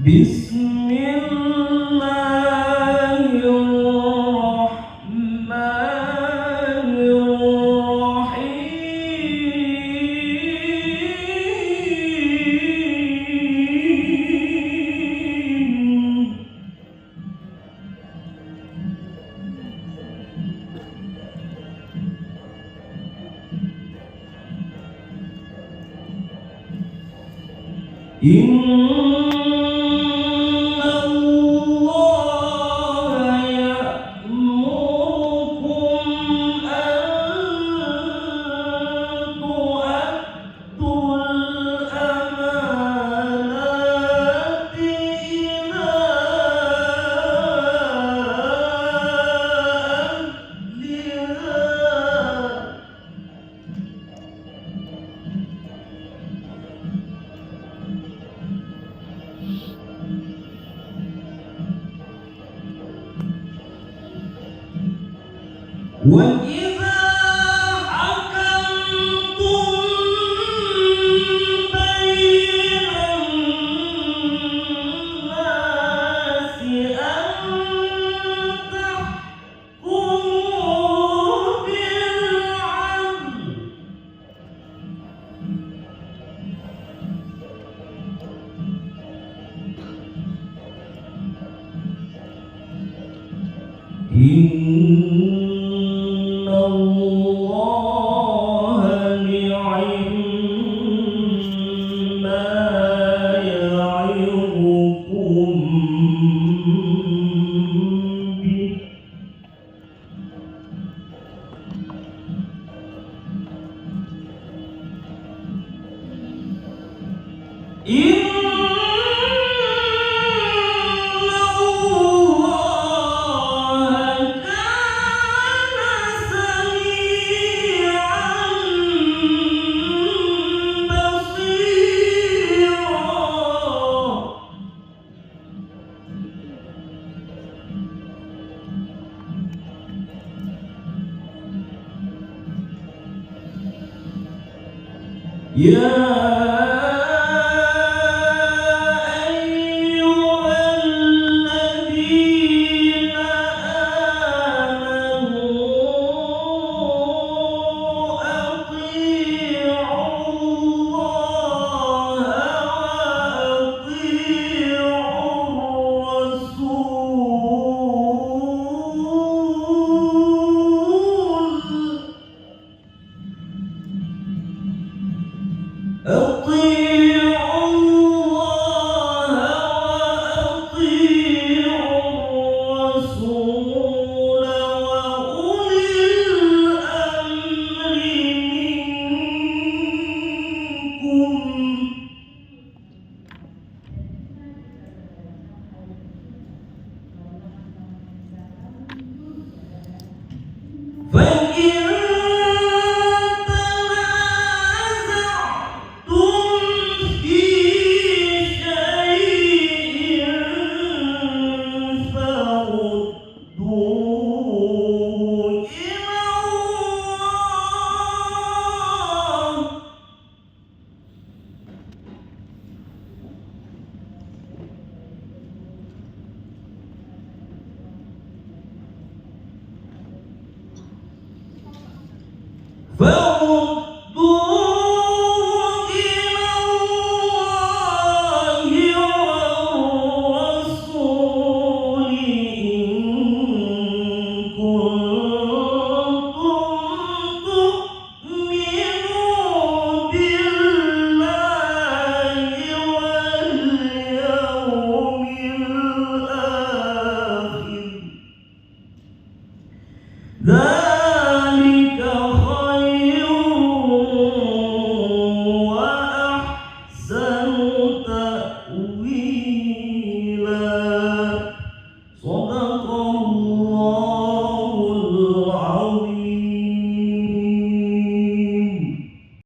بسم الله الرحمن الرحيم إن الله يأمركم أن تؤدوا الأمانات إلى أهلها وإذا حكمتم بين الناس أن تحكموا بالعدل إن الله نعم ما يعظكم به يا أيها الذين آمنوا أطيعوا الله وأطيعوا الرسول أطيعوا الله وأطيعوا الرسول وأولي الأمر منكم فإن فردوا إلى الله والرسول إن كنتم تؤمنون بالله واليوم الآخر